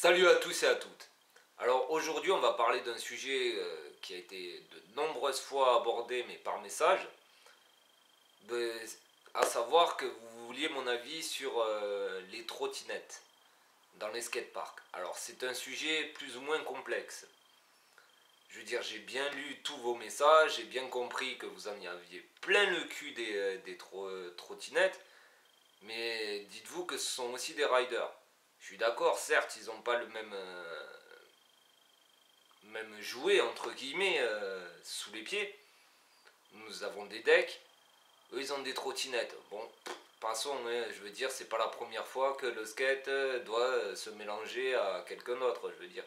Salut à tous et à toutes. Alors aujourd'hui on va parler d'un sujet qui a été de nombreuses fois abordé mais par message, de- à savoir que vous vouliez mon avis sur les trottinettes dans les skateparks. Alors c'est un sujet plus ou moins complexe. Je veux dire, j'ai bien lu tous vos messages, j'ai bien compris que vous en aviez plein le cul des trottinettes, mais dites-vous que ce sont aussi des riders. Je suis d'accord, certes, ils n'ont pas le même jouet entre guillemets sous les pieds. Nous avons des decks, eux ils ont des trottinettes. Bon, passons, hein, je veux dire, c'est pas la première fois que le skate doit se mélanger à quelqu'un d'autre. Je veux dire,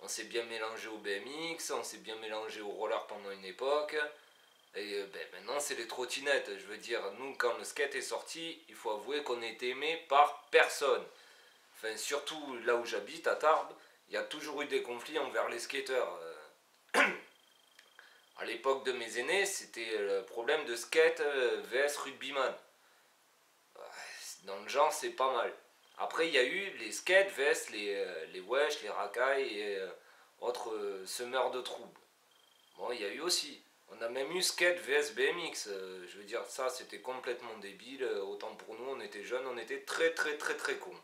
on s'est bien mélangé au BMX, on s'est bien mélangé au roller pendant une époque. Et maintenant c'est les trottinettes. Je veux dire, nous quand le skate est sorti, il faut avouer qu'on est aimé par personne. Enfin, surtout là où j'habite, à Tarbes, il y a toujours eu des conflits envers les skateurs. À l'époque de mes aînés, c'était le problème de skate vs rugbyman. Dans le genre, c'est pas mal. Après, il y a eu les skates vs les wesh, les racailles et autres semeurs de troubles. Bon, il y a eu aussi. On a même eu skate vs BMX. Je veux dire, ça, c'était complètement débile. Autant pour nous, on était jeunes, on était très très très très cons.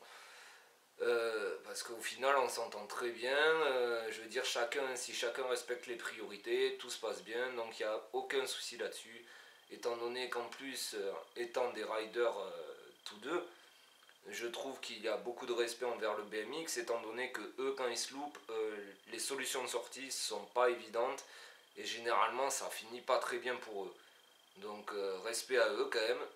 Parce qu'au final, on s'entend très bien. Je veux dire, si chacun respecte les priorités, tout se passe bien. Donc, il n'y a aucun souci là-dessus. Étant donné qu'en plus, étant des riders tous deux, je trouve qu'il y a beaucoup de respect envers le BMX, étant donné que eux, quand ils se loupent, les solutions de sortie ne sont pas évidentes. Et généralement, ça finit pas très bien pour eux. Donc, respect à eux quand même.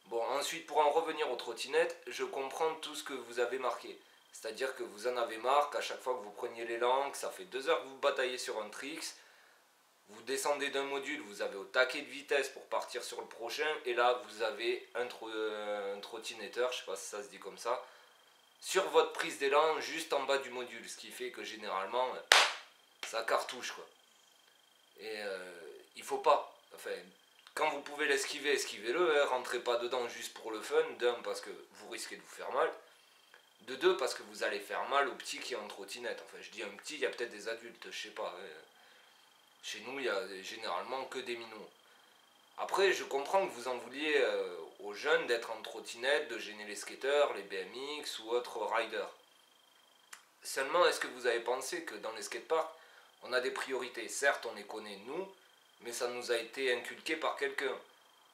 Bon, ensuite, pour en revenir aux trottinettes, je comprends tout ce que vous avez marqué. C'est-à-dire que vous en avez marre qu'à chaque fois que vous preniez l'élan, que ça fait 2 heures que vous bataillez sur un tricks, vous descendez d'un module, vous avez au taquet de vitesse pour partir sur le prochain, et là vous avez un trottinetteur, je sais pas si ça se dit comme ça, sur votre prise d'élan juste en bas du module, ce qui fait que généralement ça cartouche quoi. Et il faut pas. Enfin, quand vous pouvez l'esquiver, esquivez-le, hein, rentrez pas dedans juste pour le fun, d'un parce que vous risquez de vous faire mal, de deux parce que vous allez faire mal au petit qui est en trottinette. Enfin je dis un petit, il y a peut-être des adultes, je sais pas. Hein. Chez nous il y a généralement que des minots. Après je comprends que vous en vouliez aux jeunes d'être en trottinette, de gêner les skateurs, les BMX ou autres riders. Seulement est-ce que vous avez pensé que dans les skateparks, on a des priorités. Certes on les connaît nous, mais ça nous a été inculqué par quelqu'un.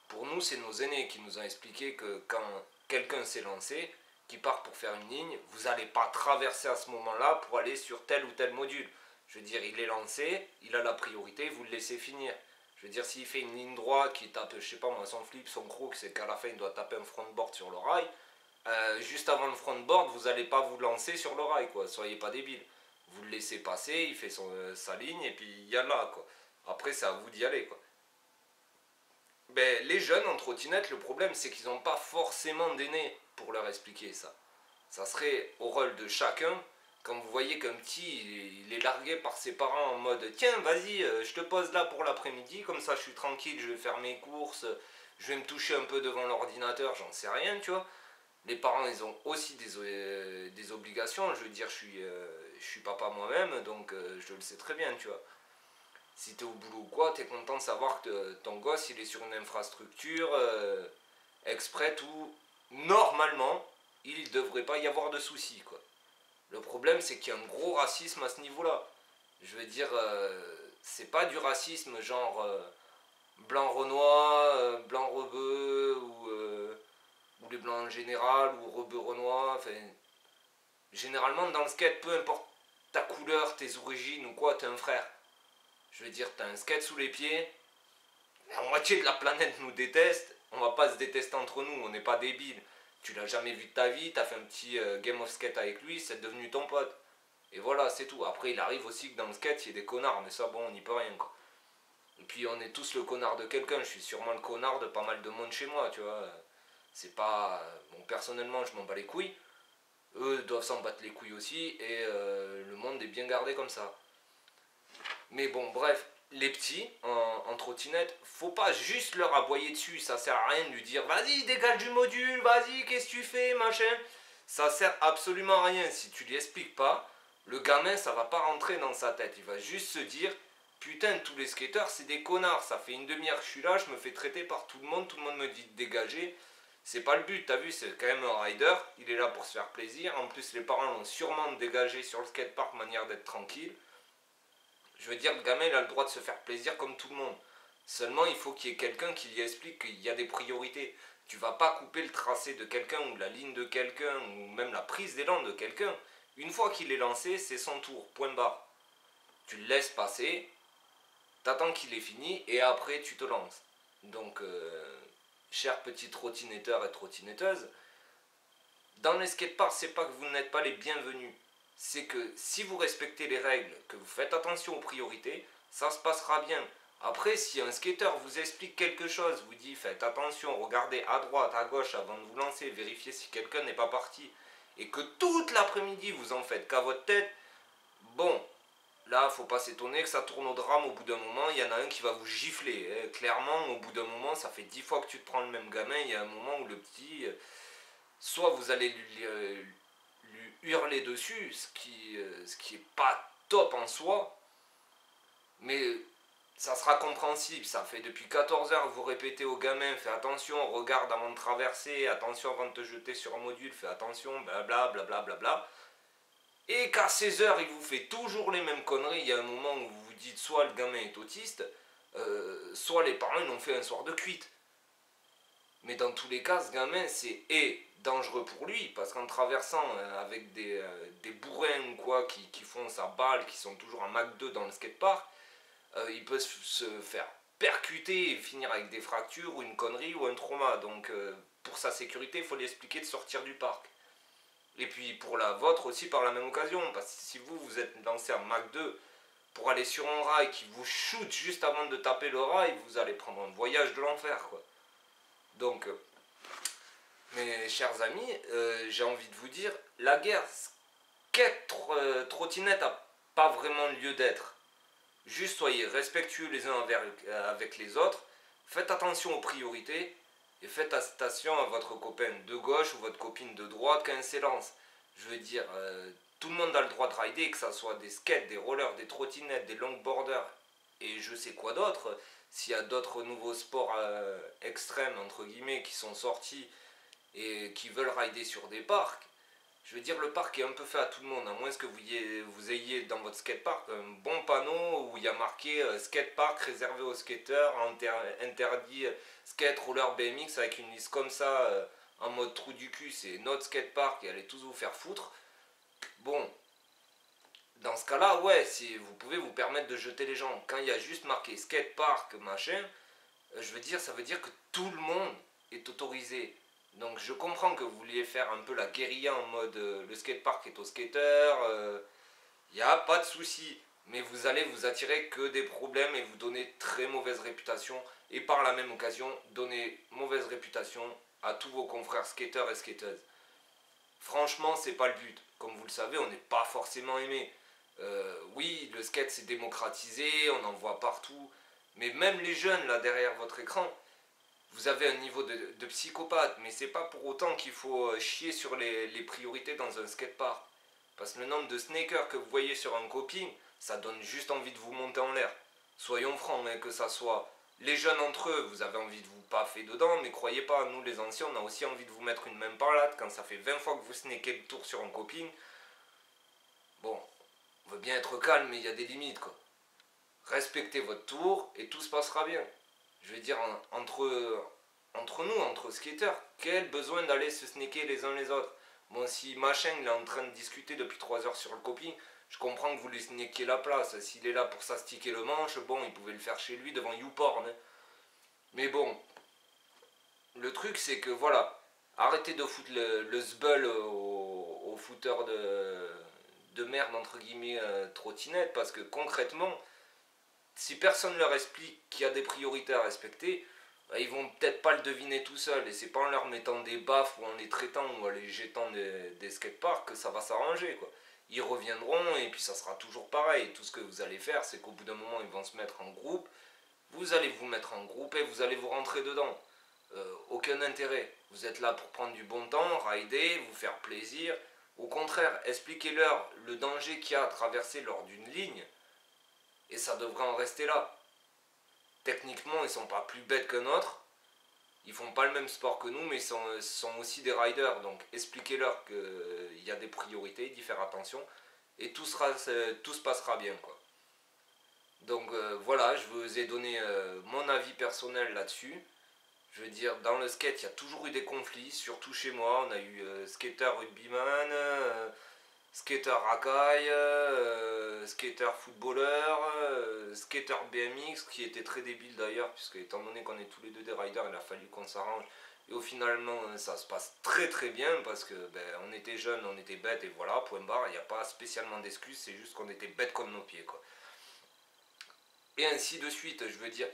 Pour nous, c'est nos aînés qui nous ont expliqué que quand quelqu'un s'est lancé, qui part pour faire une ligne, vous n'allez pas traverser à ce moment-là pour aller sur tel ou tel module. Je veux dire, il est lancé, il a la priorité, vous le laissez finir. Je veux dire, s'il fait une ligne droite, qui tape, je sais pas moi, son flip, son crook, c'est qu'à la fin il doit taper un frontboard sur le rail, juste avant le frontboard, vous n'allez pas vous lancer sur le rail, quoi. Soyez pas débile. Vous le laissez passer, il fait sa ligne, et puis il y a là, quoi. Après, c'est à vous d'y aller, quoi. Ben, les jeunes en trottinette, le problème c'est qu'ils n'ont pas forcément d'aînés pour leur expliquer ça. Ça serait au rôle de chacun, quand vous voyez qu'un petit il est largué par ses parents en mode tiens vas-y je te pose là pour l'après-midi, comme ça je suis tranquille, je vais faire mes courses, je vais me toucher un peu devant l'ordinateur, j'en sais rien tu vois. Les parents ils ont aussi des obligations, je veux dire je suis papa moi-même donc je le sais très bien tu vois. Si t'es au boulot ou quoi, t'es content de savoir que ton gosse il est sur une infrastructure exprès où normalement il ne devrait pas y avoir de soucis quoi. Le problème c'est qu'il y a un gros racisme à ce niveau-là. Je veux dire, c'est pas du racisme genre blanc renois, blanc rebeu ou les blancs en général ou rebeu renois. Enfin, généralement dans le skate, peu importe ta couleur, tes origines ou quoi, t'es un frère. Je veux dire, t'as un skate sous les pieds, la moitié de la planète nous déteste, on va pas se détester entre nous, on n'est pas débiles. Tu l'as jamais vu de ta vie, t'as fait un petit game of skate avec lui, c'est devenu ton pote. Et voilà, c'est tout. Après, il arrive aussi que dans le skate, il y ait des connards, mais ça, bon, on n'y peut rien, quoi. Et puis, on est tous le connard de quelqu'un, je suis sûrement le connard de pas mal de monde chez moi, tu vois. C'est pas... Bon, personnellement, je m'en bats les couilles. Eux doivent s'en battre les couilles aussi, et le monde est bien gardé comme ça. Mais bon, bref, les petits en trottinette, faut pas juste leur aboyer dessus, ça sert à rien de lui dire vas-y, dégage du module, vas-y, qu'est-ce que tu fais, machin. Ça sert absolument à rien. Si tu lui expliques pas, le gamin, ça va pas rentrer dans sa tête. Il va juste se dire, putain, tous les skateurs, c'est des connards. Ça fait une demi-heure que je suis là, je me fais traiter par tout le monde me dit de dégager. C'est pas le but, t'as vu, c'est quand même un rider. Il est là pour se faire plaisir. En plus, les parents l'ont sûrement dégagé sur le skatepark, manière d'être tranquille. Je veux dire, le gamin, il a le droit de se faire plaisir comme tout le monde. Seulement, il faut qu'il y ait quelqu'un qui lui explique qu'il y a des priorités. Tu vas pas couper le tracé de quelqu'un ou la ligne de quelqu'un ou même la prise d'élan de quelqu'un. Une fois qu'il est lancé, c'est son tour, point barre. Tu le laisses passer, t'attends qu'il ait fini et après tu te lances. Donc, chers petits trottinetteurs et trottinetteuses, dans les skateparks, c'est pas que vous n'êtes pas les bienvenus. C'est que si vous respectez les règles, que vous faites attention aux priorités, ça se passera bien. Après, si un skater vous explique quelque chose, vous dit faites attention, regardez à droite, à gauche avant de vous lancer, vérifiez si quelqu'un n'est pas parti, et que toute l'après-midi vous en faites qu'à votre tête, bon, là, faut pas s'étonner que ça tourne au drame au bout d'un moment, il y en a un qui va vous gifler. Clairement, au bout d'un moment, ça fait 10 fois que tu te prends le même gamin, il y a un moment où le petit, soit vous allez lui hurler dessus, ce qui est pas top en soi, mais ça sera compréhensible. Ça fait depuis 14 heures que vous répétez au gamin, fais attention, regarde avant de traverser, attention avant de te jeter sur un module, fais attention, blabla, blabla, blabla. Et qu'à 16 heures, il vous fait toujours les mêmes conneries. Il y a un moment où vous vous dites soit le gamin est autiste, soit les parents l'ont fait un soir de cuite. Mais dans tous les cas, ce gamin, c'est dangereux pour lui, parce qu'en traversant avec des bourrins ou quoi qui font sa balle, qui sont toujours en Mac 2 dans le skatepark, il peut se faire percuter et finir avec des fractures ou une connerie ou un trauma. Donc pour sa sécurité, il faut lui expliquer de sortir du parc. Et puis pour la vôtre aussi par la même occasion, parce que si vous êtes lancé en Mac 2 pour aller sur un rail qui vous shoot juste avant de taper le rail, vous allez prendre un voyage de l'enfer, quoi. Donc, mes chers amis, j'ai envie de vous dire, la guerre skate trottinette n'a pas vraiment lieu d'être. Juste soyez respectueux les uns avec les autres, faites attention aux priorités et faites attention à votre copain de gauche ou votre copine de droite quand elle s'élance. Je veux dire, tout le monde a le droit de rider, que ce soit des skates, des rollers, des trottinettes, des longboarders et je sais quoi d'autre. S'il y a d'autres nouveaux sports extrêmes, entre guillemets, qui sont sortis et qui veulent rider sur des parcs, je veux dire, le parc est un peu fait à tout le monde, à moins que vous ayez dans votre skatepark un bon panneau où il y a marqué skatepark réservé aux skateurs, interdit skate, roller, BMX avec une liste comme ça en mode trou du cul, c'est notre skatepark et allez tous vous faire foutre. Bon, dans ce cas-là, ouais, si vous pouvez vous permettre de jeter les gens. Quand il y a juste marqué skatepark, machin, je veux dire, ça veut dire que tout le monde est autorisé. Donc je comprends que vous vouliez faire un peu la guérilla en mode le skatepark est aux skateurs, il n'y a pas de souci. Mais vous allez vous attirer que des problèmes et vous donner très mauvaise réputation. Et par la même occasion, donner mauvaise réputation à tous vos confrères skateurs et skateuses. Franchement, c'est pas le but. Comme vous le savez, on n'est pas forcément aimé. Oui, le skate s'est démocratisé, on en voit partout. Mais même les jeunes là derrière votre écran, vous avez un niveau de psychopathe, mais c'est pas pour autant qu'il faut chier sur les priorités dans un skatepark. Parce que le nombre de sneakers que vous voyez sur un coping, ça donne juste envie de vous monter en l'air. Soyons francs, hein, que ça soit les jeunes entre eux, vous avez envie de vous paffer dedans, mais croyez pas, nous les anciens, on a aussi envie de vous mettre une main par là, quand ça fait 20 fois que vous sneakez le tour sur un coping. Bon, on veut bien être calme, mais il y a des limites, quoi. Respectez votre tour et tout se passera bien. Je veux dire, entre nous, entre skateurs, quel besoin d'aller se sneaker les uns les autres. Bon, si machin il est en train de discuter depuis 3 heures sur le coping, je comprends que vous lui sneakiez la place. S'il est là pour s'astiquer le manche, bon, il pouvait le faire chez lui devant YouPorn. Hein. Mais bon, le truc c'est que voilà, arrêtez de foutre le zbeul aux footeurs de merde, entre guillemets, trottinette, parce que concrètement, si personne leur explique qu'il y a des priorités à respecter, bah, ils vont peut-être pas le deviner tout seul. Et c'est pas en leur mettant des baffes ou en les traitant ou en les jetant des skateparks que ça va s'arranger, quoi. Ils reviendront et puis ça sera toujours pareil. Tout ce que vous allez faire, c'est qu'au bout d'un moment, ils vont se mettre en groupe. Vous allez vous mettre en groupe et vous allez vous rentrer dedans. aucun intérêt. Vous êtes là pour prendre du bon temps, rider, vous faire plaisir. Au contraire, expliquez-leur le danger qu'il y a à traverser lors d'une ligne, et ça devrait en rester là. Techniquement, ils sont pas plus bêtes qu'un autre. Ils font pas le même sport que nous, mais ils sont aussi des riders. Donc expliquez-leur qu'il y a des priorités, d'y faire attention, et tout se passera bien, quoi. Donc voilà, je vous ai donné mon avis personnel là-dessus. Je veux dire, dans le skate, il y a toujours eu des conflits, surtout chez moi. On a eu skater rugbyman, skater racaille, skater footballeur, skater BMX, qui était très débile d'ailleurs, puisque étant donné qu'on est tous les deux des riders, il a fallu qu'on s'arrange. Et au finalement, ça se passe très très bien, parce que on était jeunes, on était bêtes, et voilà, point barre, il n'y a pas spécialement d'excuses, c'est juste qu'on était bêtes comme nos pieds, quoi. Et ainsi de suite, je veux dire,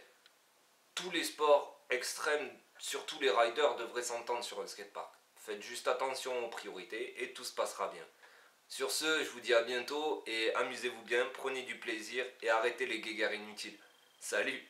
tous les sports extrêmes, surtout les riders, devraient s'entendre sur un skatepark. Faites juste attention aux priorités et tout se passera bien. Sur ce, je vous dis à bientôt et amusez-vous bien, prenez du plaisir et arrêtez les guéguerres inutiles. Salut!